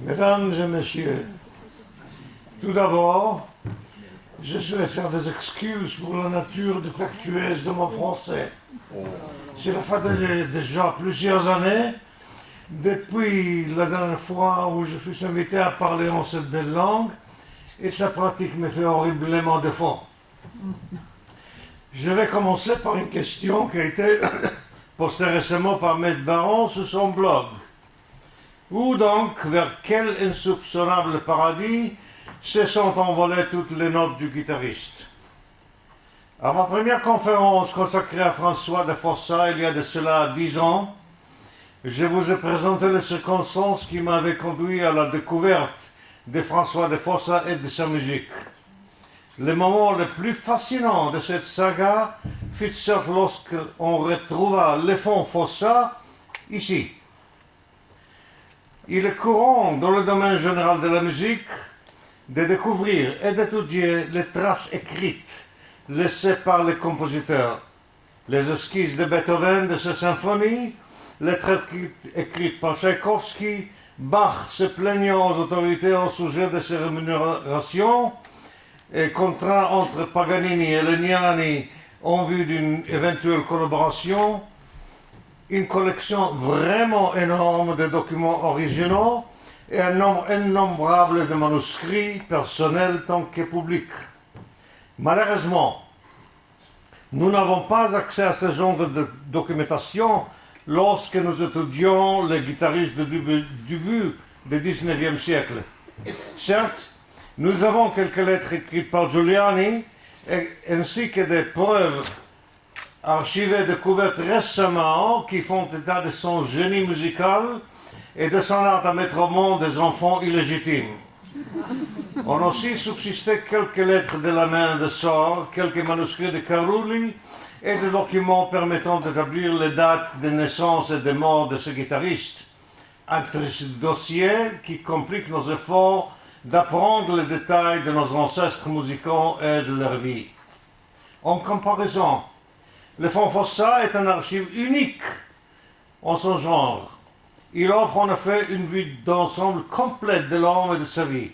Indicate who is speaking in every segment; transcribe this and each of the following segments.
Speaker 1: Mesdames et messieurs, tout d'abord, je souhaite faire des excuses pour la nature défectueuse de mon français. Cela fait déjà plusieurs années, depuis la dernière fois où je fus invité à parler en cette belle langue, et sa pratique me fait horriblement défaut. Je vais commencer par une question qui a été postée récemment par Maître Baron sur son blog. Où donc, vers quel insoupçonnable paradis se sont envolées toutes les notes du guitariste? À ma première conférence consacrée à François de Fossa, il y a de cela 10 ans, je vous ai présenté les circonstances qui m'avaient conduit à la découverte de François de Fossa et de sa musique. Le moment le plus fascinant de cette saga fut lorsqu'on retrouva le fond Fossa ici. Il est courant dans le domaine général de la musique de découvrir et d'étudier les traces écrites laissées par les compositeurs, les esquisses de Beethoven de ses symphonies, les traits écrites par Tchaïkovski, Bach se plaignant aux autorités au sujet de ses rémunérations, et contraint entre Paganini et Legnani en vue d'une éventuelle collaboration, une collection vraiment énorme de documents originaux et un nombre innombrable de manuscrits personnels tant que publics. Malheureusement, nous n'avons pas accès à ce genre de documentation lorsque nous étudions les guitaristes du début du XIXe siècle. Certes, nous avons quelques lettres écrites par Giuliani ainsi que des preuves archivées découvertes récemment qui font état de son génie musical et de son art à mettre au monde des enfants illégitimes. On a aussi subsisté quelques lettres de la main de Sor, quelques manuscrits de Carulli et des documents permettant d'établir les dates de naissance et de mort de ce guitariste. Un triste dossier qui complique nos efforts d'apprendre les détails de nos ancêtres musicaux et de leur vie. En comparaison, le Fonds Fossa est un archive unique en son genre. Il offre en effet une vue d'ensemble complète de l'homme et de sa vie.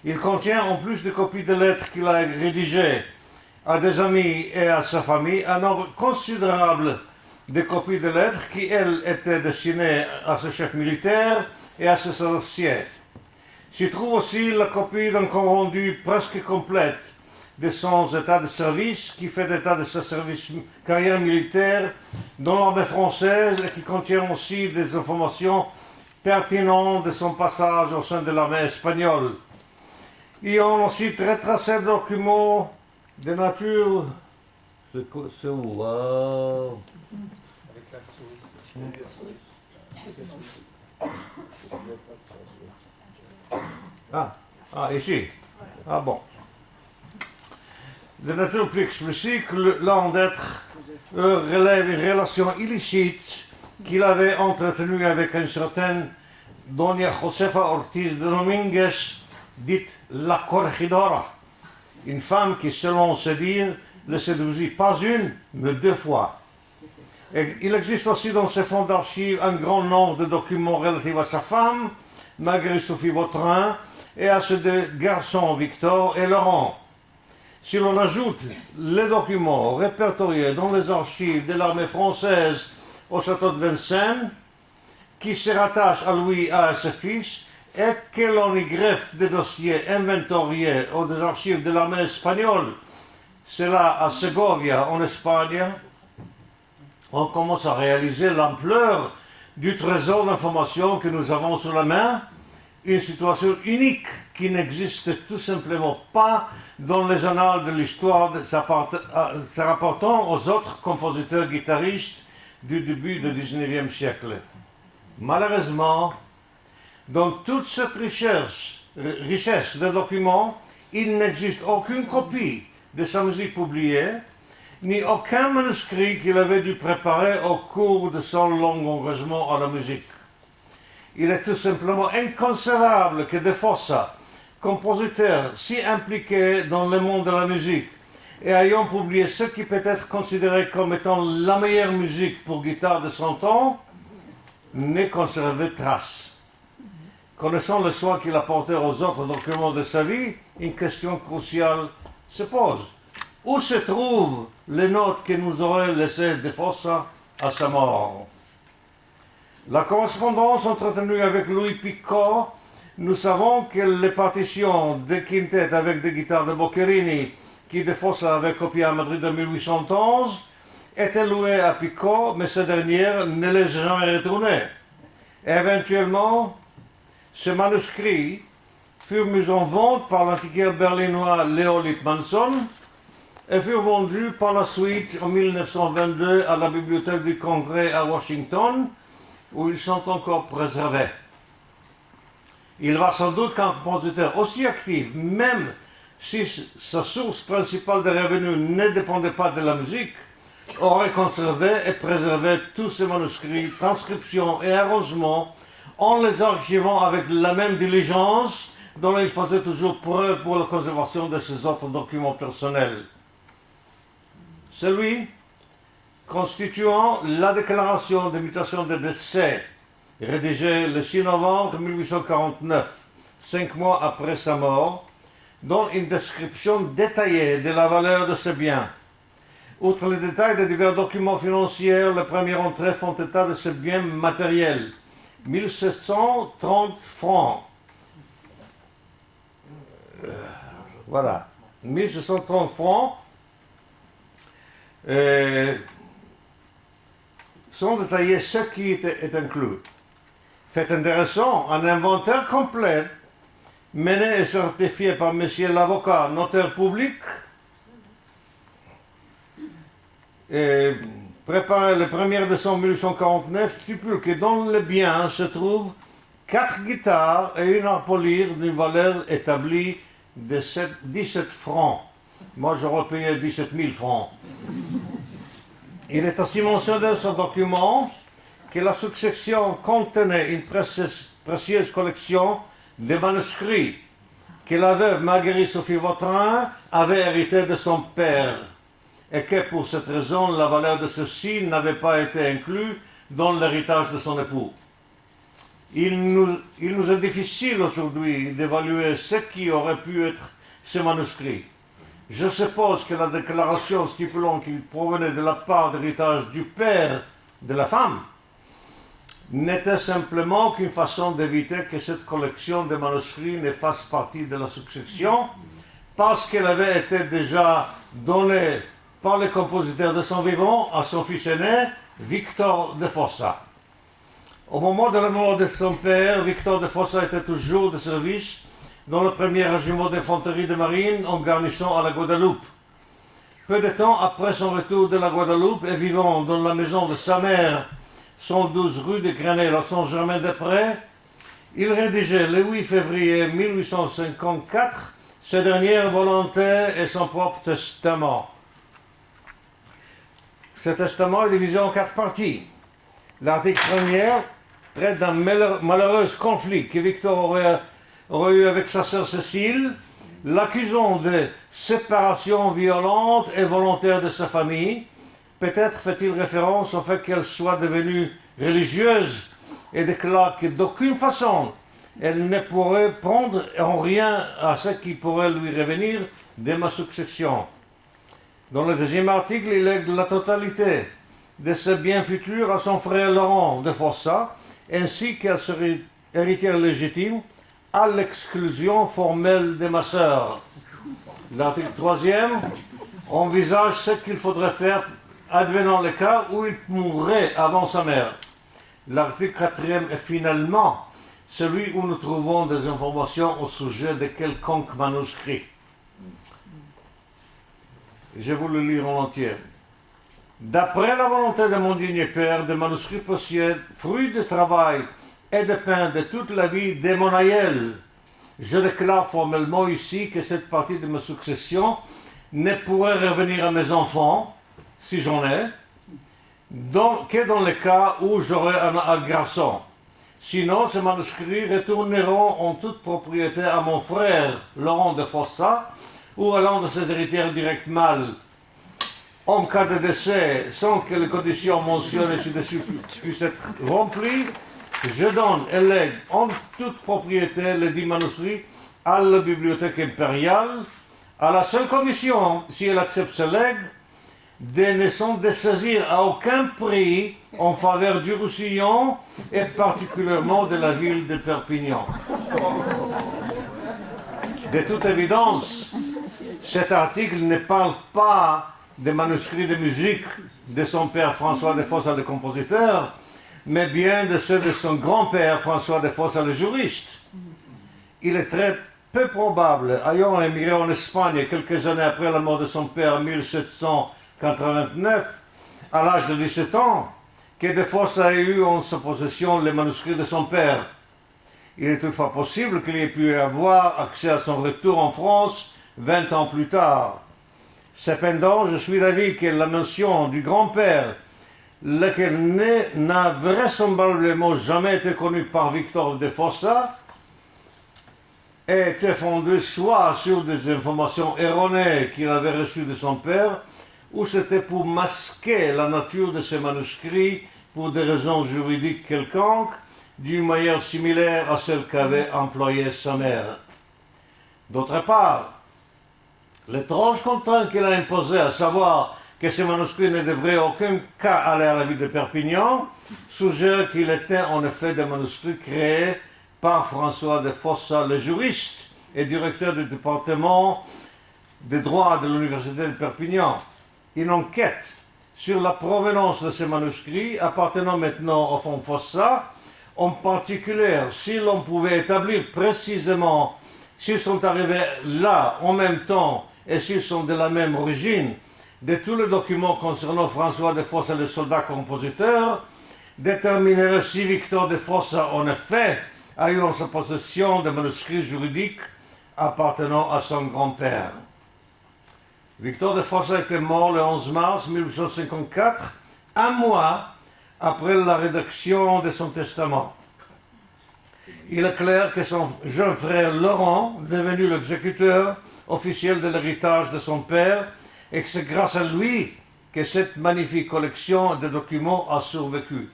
Speaker 1: Il contient, en plus de copies de lettres qu'il a rédigées à des amis et à sa famille, un nombre considérable de copies de lettres qui, elles, étaient destinées à ce chef militaire et à ses associés. S'y trouve aussi la copie d'un compte rendu presque complète de son état de service, qui fait état de sa carrière militaire dans l'armée française et qui contient aussi des informations pertinentes de son passage au sein de l'armée espagnole. Et on a aussi retracé des documents de nature. C'est où
Speaker 2: Avec la souris
Speaker 1: ici. Ah bon. De nature plus explicite que l'un d'être relève une relation illicite qu'il avait entretenue avec une certaine Doña Josefa Ortiz de Dominguez, dite la Corregidora, une femme qui, selon ses dires, le séduisit pas une, mais 2 fois. Et il existe aussi dans ces fonds d'archives un grand nombre de documents relatifs à sa femme, Marie-Sophie Vautrin, et à ceux de garçons Victor et Laurent. Si l'on ajoute les documents répertoriés dans les archives de l'armée française au château de Vincennes, qui se rattachent à lui et à ses fils, et que l'on y greffe des dossiers inventoriés aux archives de l'armée espagnole, cela à Segovia en Espagne, on commence à réaliser l'ampleur du trésor d'informations que nous avons sous la main, une situation unique qui n'existe tout simplement pas dans les annales de l'histoire se rapportant aux autres compositeurs guitaristes du début du XIXe siècle. Malheureusement, dans toute cette richesse de documents, il n'existe aucune copie de sa musique publiée, ni aucun manuscrit qu'il avait dû préparer au cours de son long engagement à la musique. Il est tout simplement inconcevable que De Fossa, compositeur si impliqué dans le monde de la musique et ayant publié ce qui peut être considéré comme étant la meilleure musique pour guitare de son temps, n'ait conservé trace. connaissant le soin qu'il apportait aux autres documents de sa vie, une question cruciale se pose. Où se trouvent les notes que nous aurait laissées De Fossa à sa mort? La correspondance entretenue avec Louis Picot, nous savons que les partitions de quintet avec des guitares de Boccherini, qui De Fossa avait copiées à Madrid en 1811, étaient louées à Picot, mais ce dernier ne les a jamais retournées. Éventuellement, ce manuscrit fut mis en vente par l'antiquaire berlinois Leo Littmanson et fut vendu par la suite en 1922 à la Bibliothèque du Congrès à Washington, où ils sont encore préservés. Il va sans doute qu'un compositeur aussi actif, même si sa source principale de revenus ne dépendait pas de la musique, aurait conservé et préservé tous ces manuscrits, transcriptions et arrangements en les archivant avec la même diligence dont il faisait toujours preuve pour la conservation de ses autres documents personnels. Celui constituant la déclaration d'invitation de décès, rédigée le 6 novembre 1849, 5 mois après sa mort, donne une description détaillée de la valeur de ses biens. Outre les détails des divers documents financiers, les premières entrées font état de ses biens matériels. 1730 francs. Voilà. 1730 francs sont détaillés ce qui est inclus. Fait intéressant, un inventaire complet mené et certifié par monsieur l'avocat notaire public et préparé le 1er décembre 1849 stipule que dans les biens se trouvent 4 guitares et une harpe à lyre d'une valeur établie de 17 francs. Moi j'aurais payé 17 000 francs. Il est aussi mentionné dans ce document que la succession contenait une précieuse collection de manuscrits que la veuve Marguerite-Sophie Vautrin avait hérité de son père et que pour cette raison la valeur de ceux-ci n'avait pas été inclue dans l'héritage de son époux. Il nous est difficile aujourd'hui d'évaluer ce qui aurait pu être ces manuscrits. Je suppose que la déclaration stipulant qu'il provenait de la part d'héritage du père de la femme n'était simplement qu'une façon d'éviter que cette collection de manuscrits ne fasse partie de la succession, parce qu'elle avait été déjà donnée par le compositeur de son vivant à son fils aîné, Victor de Fossa. Au moment de la mort de son père, Victor de Fossa était toujours de service dans le premier régiment d'infanterie de marine en garnison à la Guadeloupe. Peu de temps après son retour de la Guadeloupe et vivant dans la maison de sa mère, 112 rue de Grenelle à Saint-Germain-des-Prés, il rédigeait le 8 février 1854 ses dernières volontés et son propre testament. Ce testament est divisé en 4 parties. L'article premier traite d'un malheureux conflit que Victor aurait eu avec sa sœur Cécile, l'accusant de séparation violente et volontaire de sa famille. Peut-être fait-il référence au fait qu'elle soit devenue religieuse et déclare que d'aucune façon elle ne pourrait prendre en rien à ce qui pourrait lui revenir de ma succession. Dans le deuxième article, il lègue la totalité de ses biens futurs à son frère Laurent de Fossa, ainsi qu'à son héritière légitime, à l'exclusion formelle de ma sœur. L'article 3e envisage ce qu'il faudrait faire advenant le cas où il mourrait avant sa mère. L'article 4e est finalement celui où nous trouvons des informations au sujet de quelconque manuscrit. Je vais vous le lire en entier. D'après la volonté de mon digne père, des manuscrits possèdent, fruits de travail et de pain de toute la vie de mon aïeul. Je déclare formellement ici que cette partie de ma succession ne pourrait revenir à mes enfants, si j'en ai, que dans le cas où j'aurais un garçon. Sinon, ces manuscrits retourneront en toute propriété à mon frère Laurent de Fossa ou à l'un de ses héritiers directs mâles. En cas de décès, sans que les conditions mentionnées ci-dessus puissent être remplies, je donne et lègue en toute propriété les 10 manuscrits à la bibliothèque impériale, à la seule condition, si elle accepte ce legs, de ne s'en dessaisir à aucun prix en faveur du Roussillon et particulièrement de la ville de Perpignan. De toute évidence, cet article ne parle pas des manuscrits de musique de son père François de Fossa le compositeur, mais bien de ceux de son grand-père François de Fossa le juriste. Il est très peu probable, ayant émigré en Espagne quelques années après la mort de son père en 1789, à l'âge de 17 ans, que de Fossa ait eu en sa possession les manuscrits de son père. Il est toutefois possible qu'il ait pu avoir accès à son retour en France 20 ans plus tard. Cependant, je suis d'avis que la mention du grand-père, lequel n'a vraisemblablement jamais été connu par Victor de Fossa, était fondée soit sur des informations erronées qu'il avait reçues de son père, ou c'était pour masquer la nature de ces manuscrits pour des raisons juridiques quelconques, d'une manière similaire à celle qu'avait employée sa mère. D'autre part, l'étrange contrainte qu'il a imposée, à savoir que ces manuscrits ne devraient en aucun cas aller à la ville de Perpignan, suggère qu'il était en effet des manuscrits créés par François de Fossa, le juriste et directeur du département de droit de l'université de Perpignan. Une enquête sur la provenance de ces manuscrits appartenant maintenant au fonds Fossa, en particulier si l'on pouvait établir précisément s'ils sont arrivés là en même temps et s'ils sont de la même origine, de tous les documents concernant François de Fossa, le soldat compositeur, déterminerait si Victor de Fossa, en effet, a eu en sa possession des manuscrits juridiques appartenant à son grand-père. Victor de Fossa était mort le 11 mars 1854, un mois après la rédaction de son testament. Il est clair que son jeune frère Laurent, devenu l'exécuteur officiel de l'héritage de son père, et que c'est grâce à lui que cette magnifique collection de documents a survécu.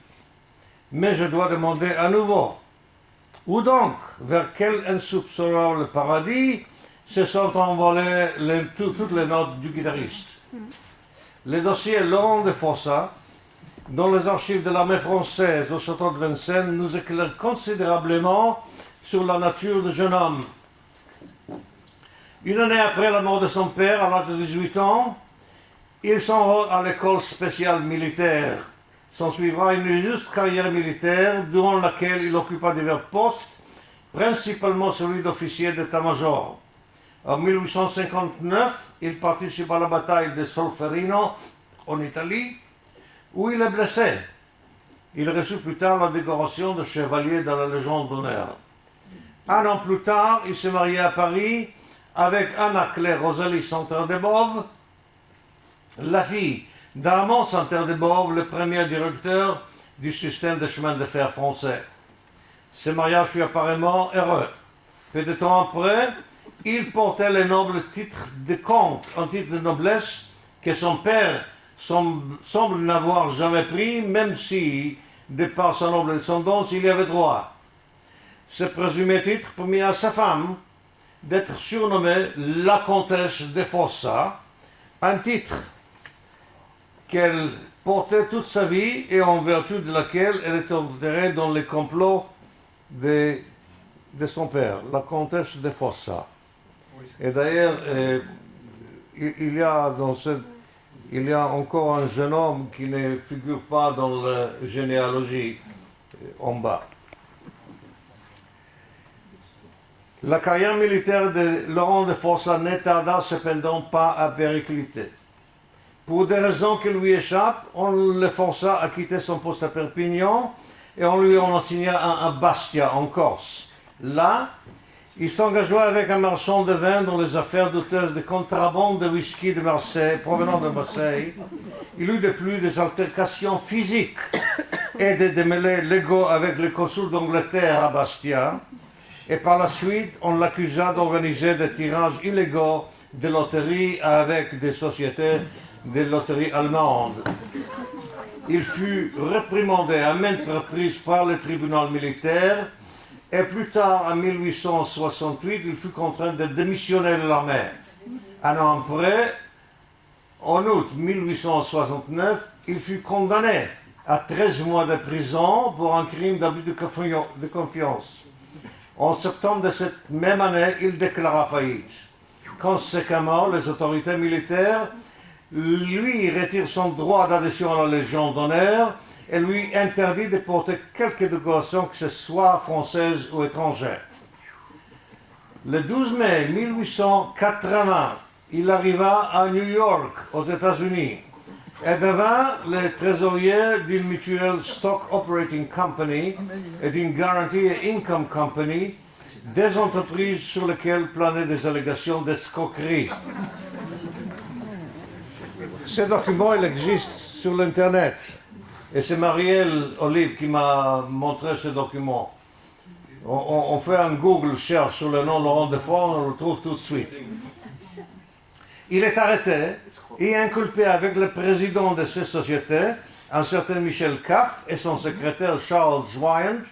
Speaker 1: Mais je dois demander à nouveau, où donc, vers quel insoupçonnable paradis se sont envolées toutes les notes du guitariste? Le dossier Laurent de Fossa, dans les archives de l'armée française au château de Vincennes, nous éclaire considérablement sur la nature du jeune homme. Une année après la mort de son père, à l'âge de 18 ans, il s'enrôle à l'école spéciale militaire. S'en suivra une juste carrière militaire durant laquelle il occupa divers postes, principalement celui d'officier d'état-major. En 1859, il participe à la bataille de Solferino, en Italie, où il est blessé. Il reçut plus tard la décoration de chevalier de la Légion d'honneur. Un an plus tard, il se marie à Paris avec Anna-Claire Rosalie Santerre-de-Bove, la fille d'Armand Santerre-de-Bove, le premier directeur du système de chemin de fer français. Ce mariage fut apparemment heureux. Peu de temps après, il portait le noble titre de comte, un titre de noblesse que son père semble n'avoir jamais pris, même si, de par sa noble descendance, il y avait droit. Ce présumé titre permit à sa femme d'être surnommée la comtesse de Fossa, un titre qu'elle portait toute sa vie et en vertu de laquelle elle était enterrée dans les complots de son père, la comtesse de Fossa. Et d'ailleurs, il y a encore un jeune homme qui ne figure pas dans la généalogie en bas. La carrière militaire de Laurent de Fossa ne tarda cependant pas à péricliter. Pour des raisons qui lui échappent, on le força à quitter son poste à Perpignan et on lui en assigna un à Bastia, en Corse. Là, il s'engagea avec un marchand de vin dans les affaires douteuses de contrebande de whisky de Marseille, provenant de Marseille. Il eut de plus des altercations physiques et des démêlés légaux avec le consul d'Angleterre à Bastia. Et par la suite, on l'accusa d'organiser des tirages illégaux de loteries avec des sociétés de loterie allemandes. Il fut réprimandé à maintes reprises par le tribunal militaire et plus tard, en 1868, il fut contraint de démissionner de l'armée. Un an après, en août 1869, il fut condamné à 13 mois de prison pour un crime d'abus de confiance. En septembre de cette même année, il déclara faillite. Conséquemment, les autorités militaires lui retirent son droit d'adhésion à la Légion d'honneur et lui interdit de porter quelque décoration que ce soit française ou étrangère. Le 12 mai 1880, il arriva à New York, aux États-Unis, et devint le trésorier d'une mutuelle Stock Operating Company et d'une Guarantee Income Company, des entreprises sur lesquelles planaient des allégations d'escroquerie. Ce document, il existe sur l'Internet. Et c'est Marielle Olive qui m'a montré ce document. On fait un Google cherche sur le nom Laurent Defort, on le trouve tout de suite. Il est arrêté et inculpé avec le président de cette société, un certain Michel Caff, et son secrétaire Charles Wyand,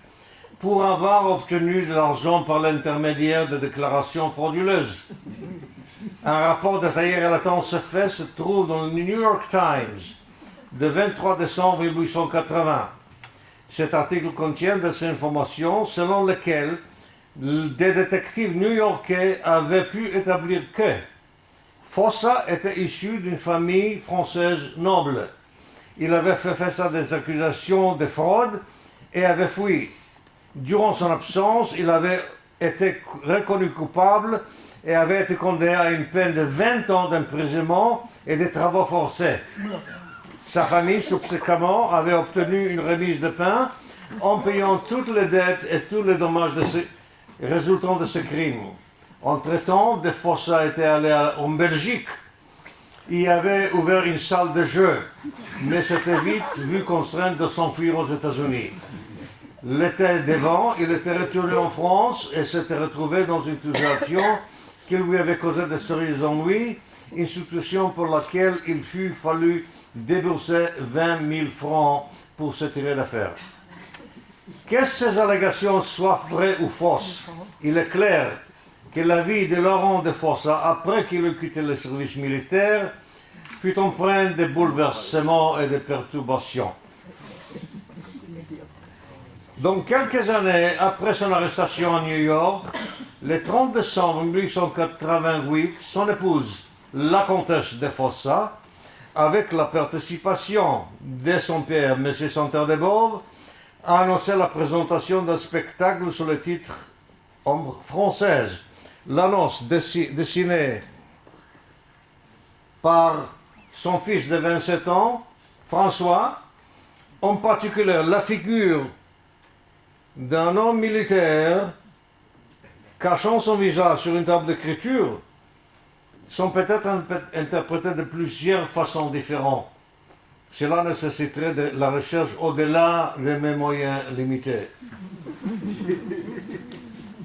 Speaker 1: pour avoir obtenu de l'argent par l'intermédiaire de déclarations frauduleuses. Un rapport détaillé relatant ce fait se trouve dans le New York Times de 23 décembre 1880. Cet article contient des informations selon lesquelles des détectives new-yorkais avaient pu établir que Fossa était issu d'une famille française noble. Il avait fait face à des accusations de fraude et avait fui. Durant son absence, il avait été reconnu coupable et avait été condamné à une peine de 20 ans d'emprisonnement et de travaux forcés. Sa famille, subséquemment, avait obtenu une remise de pain en payant toutes les dettes et tous les dommages résultant de ce crime. Entre-temps, De Fossa était allé en Belgique. Il avait ouvert une salle de jeu, mais s'était vite vu contraint de s'enfuir aux États-Unis. L'été d'avant, il était retourné en France et s'était retrouvé dans une situation qui lui avait causé de sérieux ennuis, une situation pour laquelle il fut fallu débourser 20 000 francs pour se tirer d'affaire. Que ces allégations soient vraies ou fausses, il est clair que la vie de Laurent de Fossa, après qu'il eut quitté le service militaire, fut empreinte de bouleversements et de perturbations. Donc, quelques années après son arrestation à New York, le 30 décembre 1888, son épouse, la comtesse de Fossa, avec la participation de son père, M. Santerre-de-Bove, a annoncé la présentation d'un spectacle sous le titre Ombre française. L'annonce dessinée par son fils de 27 ans, François, en particulier la figure d'un homme militaire cachant son visage sur une table d'écriture, sont peut-être interprétés de plusieurs façons différentes. Cela nécessiterait de la recherche au-delà de mes moyens limités.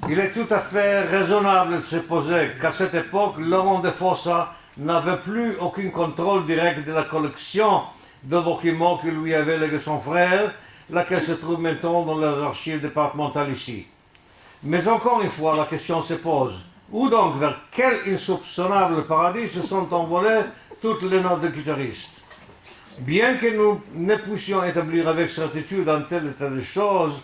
Speaker 1: Il est tout à fait raisonnable de supposer qu'à cette époque, Laurent de Fossa n'avait plus aucun contrôle direct de la collection de documents que lui avait légué son frère, laquelle se trouve maintenant dans les archives départementales ici. Mais encore une fois, la question se pose. Où donc, vers quel insoupçonnable paradis se sont envolées toutes les notes de guitaristes? Bien que nous ne puissions établir avec certitude un tel état de choses,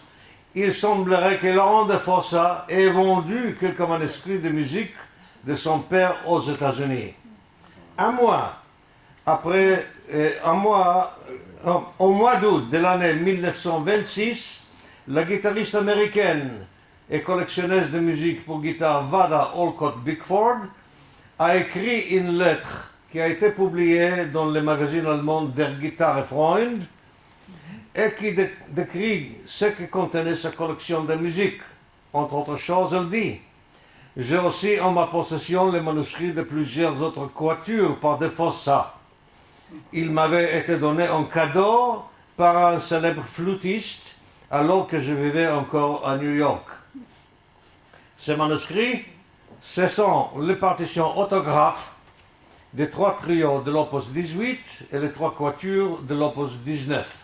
Speaker 1: il semblerait que Laurent de Fossa ait vendu quelques manuscrits de musique de son père aux États-Unis. Au mois d'août de l'année 1926, la guitariste américaine et collectionneuse de musique pour guitare Vada Olcott Bickford a écrit une lettre qui a été publiée dans le magazine allemand Der Gitarre Freund et qui décrit ce que contenait sa collection de musique. Entre autres choses, elle dit: j'ai aussi en ma possession les manuscrits de plusieurs autres quatuors par De Fossa. Il m'avait été donné en cadeau par un célèbre flûtiste alors que je vivais encore à New York. Ces manuscrits, ce sont les partitions autographes des 3 trios de l'opus 18 et les 3 quatuors de l'opus 19.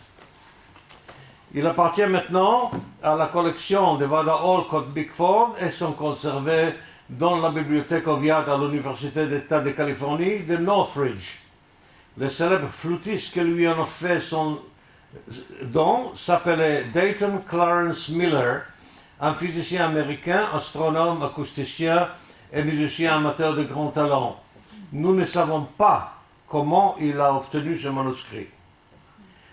Speaker 1: Il appartient maintenant à la collection de Vada Olcott Bickford et sont conservés dans la bibliothèque Oviatt à l'Université d'État de Californie de Northridge. Le célèbre flûtiste qui lui en a fait son don s'appelait Dayton Clarence Miller, un physicien américain, astronome, acousticien et musicien amateur de grand talent. Nous ne savons pas comment il a obtenu ce manuscrit.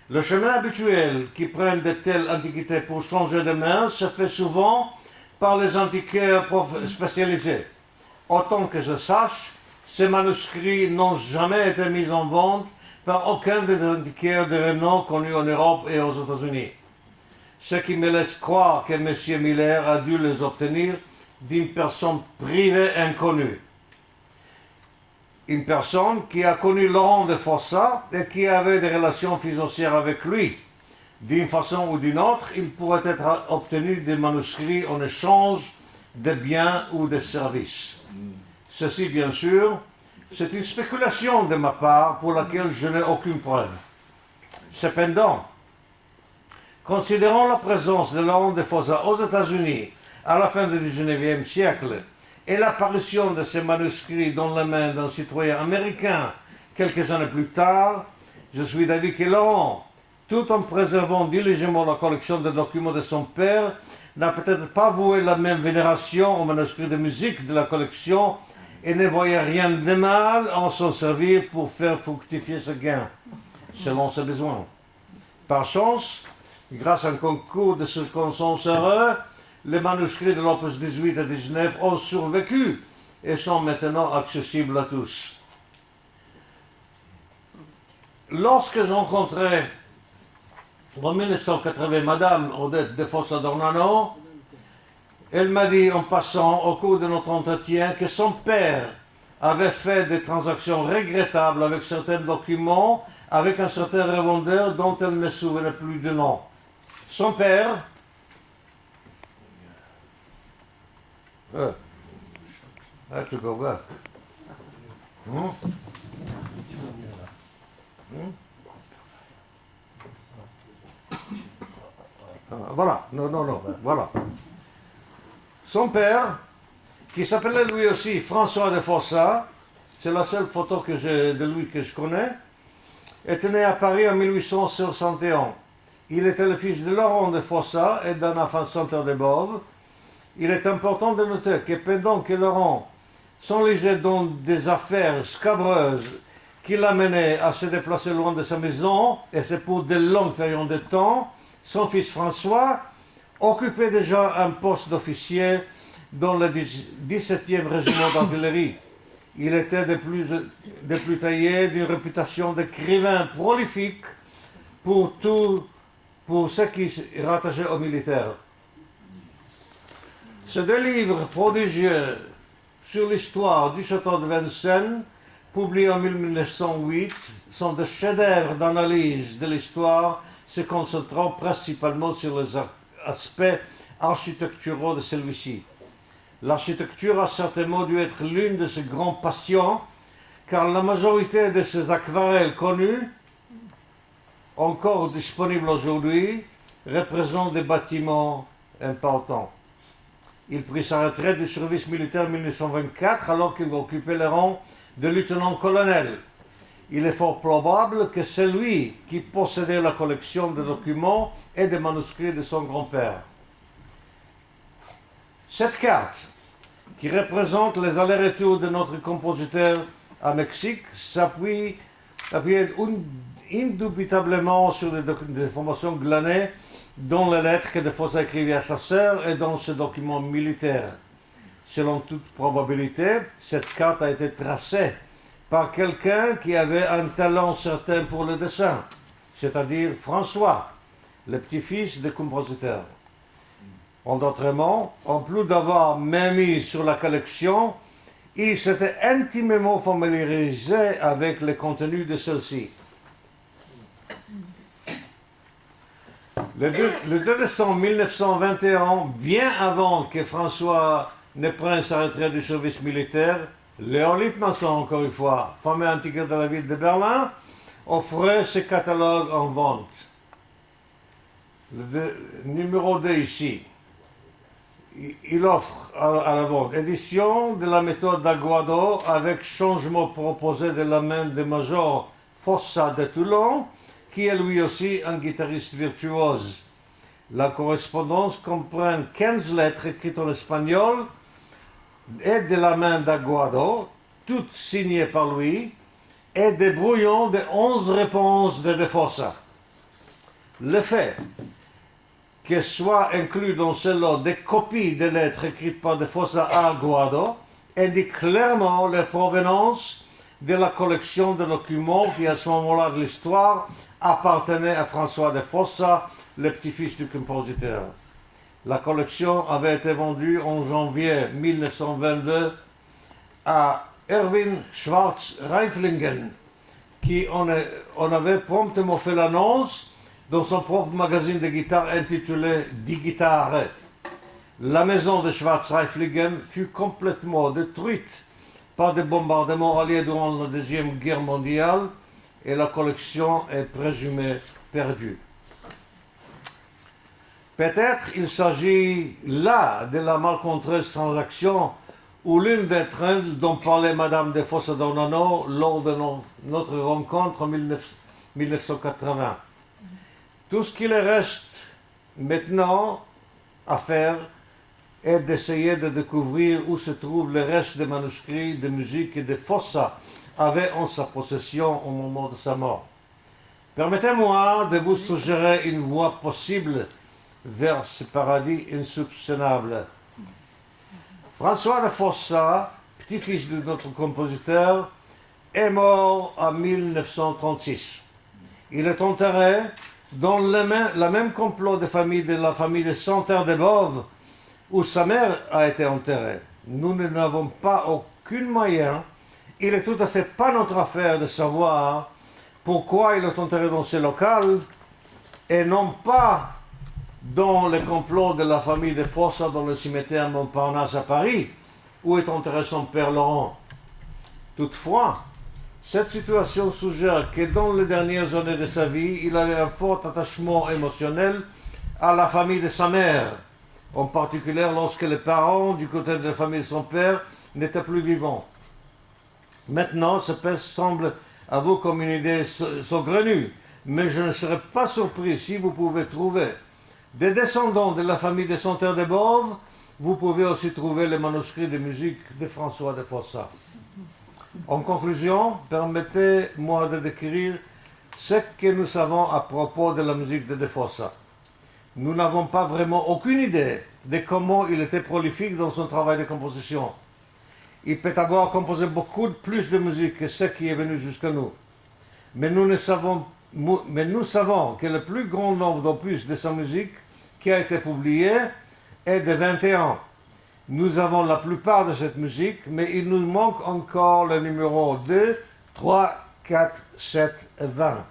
Speaker 1: Le chemin habituel qui prennent de telles antiquités pour changer de main se fait souvent par les antiquaires spécialisés. Autant que je sache, ces manuscrits n'ont jamais été mis en vente par aucun des antiquaires de renom connus en Europe et aux États-Unis. Ce qui me laisse croire que M. Miller a dû les obtenir d'une personne privée inconnue. Une personne qui a connu Laurent de Fossa et qui avait des relations financières avec lui. D'une façon ou d'une autre, il pourrait être obtenu des manuscrits en échange de biens ou de services. Ceci, bien sûr, c'est une spéculation de ma part pour laquelle je n'ai aucune preuve. Cependant, considérant la présence de Laurent de Fossa aux États-Unis à la fin du XIXe siècle et l'apparition de ces manuscrits dans les mains d'un citoyen américain quelques années plus tard, je suis d'avis que Laurent, tout en préservant diligemment la collection de documents de son père, n'a peut-être pas voué la même vénération aux manuscrits de musique de la collection et ne voyait rien de mal en s'en servir pour faire fructifier ce gain, selon ses besoins. Par chance, grâce à un concours de circonstances heureux, les manuscrits de l'Opus 18 et 19 ont survécu et sont maintenant accessibles à tous. Lorsque j'ai rencontré en 1980 Madame Odette de Fossa d'Ornano, elle m'a dit en passant au cours de notre entretien que son père avait fait des transactions regrettables avec certains documents avec un certain revendeur dont elle ne se souvenait plus du nom. Son père I have to go back. Voilà, non, voilà. Son père, qui s'appelait lui aussi François de Fossa, c'est la seule photo que j'ai de lui que je connais, était né à Paris en 1861. Il était le fils de Laurent de Fossa et d'Anna Santer de Bove. Il est important de noter que pendant que Laurent s'enlisait dans des affaires scabreuses qui l'amenaient à se déplacer loin de sa maison, et c'est pour de longues périodes de temps, son fils François occupait déjà un poste d'officier dans le 17e régiment d'artillerie. Il était de plus taillé, d'une réputation d'écrivain prolifique pour ce qui est rattaché aux militaires. Ces deux livres prodigieux sur l'histoire du château de Vincennes, publiés en 1908, sont des chefs-d'œuvre d'analyse de l'histoire, se concentrant principalement sur les aspects architecturaux de celui-ci. L'architecture a certainement dû être l'une de ses grandes passions, car la majorité de ces aquarelles connues, encore disponibles aujourd'hui, représentent des bâtiments importants. Il prit sa retraite du service militaire en 1924 alors qu'il occupait le rang de lieutenant-colonel. Il est fort probable que c'est lui qui possédait la collection de documents et de manuscrits de son grand-père. Cette carte, qui représente les allers-retours de notre compositeur à Mexique, s'appuie indubitablement sur des informations glanées dans les lettres que de Fossa écrivait à sa sœur et dans ses documents militaires. Selon toute probabilité, cette carte a été tracée par quelqu'un qui avait un talent certain pour le dessin, c'est-à-dire François, le petit-fils du compositeur. En d'autres mots, en plus d'avoir main mise sur la collection, il s'était intimement familiarisé avec le contenu de celle-ci. Le 2 décembre 1921, bien avant que François ne prenne sa retraite du service militaire, Léon Littmanson, encore une fois, fameux antiquaire de la ville de Berlin, offrait ce catalogue en vente. Le numéro 2 ici, il offre à la vente édition de la méthode d'Aguado avec changement proposé de la main de Major Fossa de Toulon, qui est lui aussi un guitariste virtuose. La correspondance comprend 15 lettres écrites en espagnol et de la main d'Aguado, toutes signées par lui, et des brouillons de 11 réponses de Fossa. Le fait que soient inclus dans ce lot des copies de lettres écrites par De Fossa à Aguado indique clairement la provenance de la collection de documents qui, à ce moment-là de l'histoire, appartenait à François de Fossa, le petit-fils du compositeur. La collection avait été vendue en janvier 1922 à Erwin Schwarz-Reiflingen, qui en avait promptement fait l'annonce dans son propre magazine de guitare intitulé Die Gitarre. La maison de Schwarz-Reiflingen fut complètement détruite par des bombardements alliés durant la Deuxième Guerre mondiale et la collection est présumée perdue. Peut-être il s'agit là de la malencontreuse transaction ou l'une des trains dont parlait Madame de Fossa d'Ornano lors de notre rencontre en 1980. Tout ce qu'il reste maintenant à faire est d'essayer de découvrir où se trouve le reste des manuscrits de musique que de Fossa avait en sa possession au moment de sa mort. Permettez-moi de vous suggérer une voie possible vers ce paradis insoupçonnable. François de Fossa, petit-fils de notre compositeur, est mort en 1936. Il est enterré dans la même complot de la famille de Santerre-de-Bove où sa mère a été enterrée. Nous n'avons pas aucun moyen, il est tout à fait pas notre affaire de savoir pourquoi il est enterré dans ce local et non pas dans le complot de la famille de Fossa dans le cimetière Montparnasse à Paris, où est enterré son père Laurent. Toutefois, cette situation suggère que dans les dernières années de sa vie, il avait un fort attachement émotionnel à la famille de sa mère, en particulier lorsque les parents du côté de la famille de son père n'étaient plus vivants. Maintenant, ce père semble à vous comme une idée saugrenue, mais je ne serais pas surpris si vous pouvez trouver des descendants de la famille de Santerre-de-Bove. Vous pouvez aussi trouver les manuscrits de musique de François de Fossa. En conclusion, permettez-moi de décrire ce que nous savons à propos de la musique de Fossa. Nous n'avons pas vraiment aucune idée de comment il était prolifique dans son travail de composition. Il peut avoir composé beaucoup plus de musique que ce qui est venu jusqu'à nous. Mais nous savons que le plus grand nombre d'opus de sa musique qui a été publié est de 21. Nous avons la plupart de cette musique, mais il nous manque encore le numéro 2, 3, 4, 7 et 20.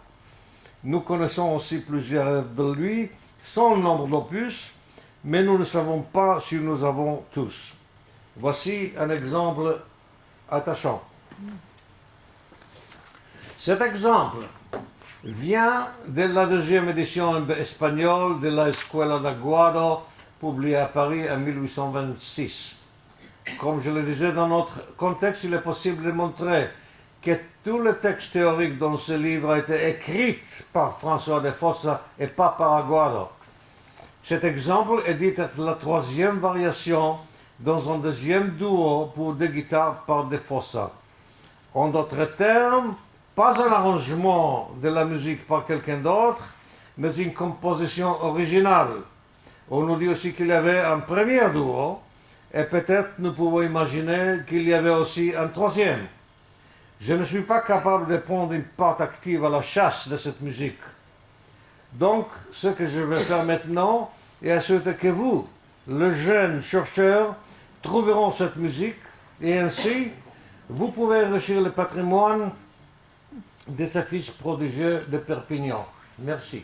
Speaker 1: Nous connaissons aussi plusieurs œuvres de lui, sans nombre d'opus, mais nous ne savons pas si nous avons tous. Voici un exemple attachant. Cet exemple vient de la deuxième édition espagnole de la Escuela d'Aguado, publiée à Paris en 1826. Comme je le disais, dans notre contexte, il est possible de montrer que tout le texte théorique dans ce livre a été écrit par François de Fossa et pas par Aguado. Cet exemple est dit être la troisième variation dans un deuxième duo pour deux guitares par De Fossa. En d'autres termes, pas un arrangement de la musique par quelqu'un d'autre, mais une composition originale. On nous dit aussi qu'il y avait un premier duo, et peut-être nous pouvons imaginer qu'il y avait aussi un troisième. Je ne suis pas capable de prendre une part active à la chasse de cette musique. Donc, ce que je vais faire maintenant est assurer que vous, le jeune chercheur, trouveront cette musique, et ainsi, vous pouvez enrichir le patrimoine de ce fils prodigieux de Perpignan. Merci.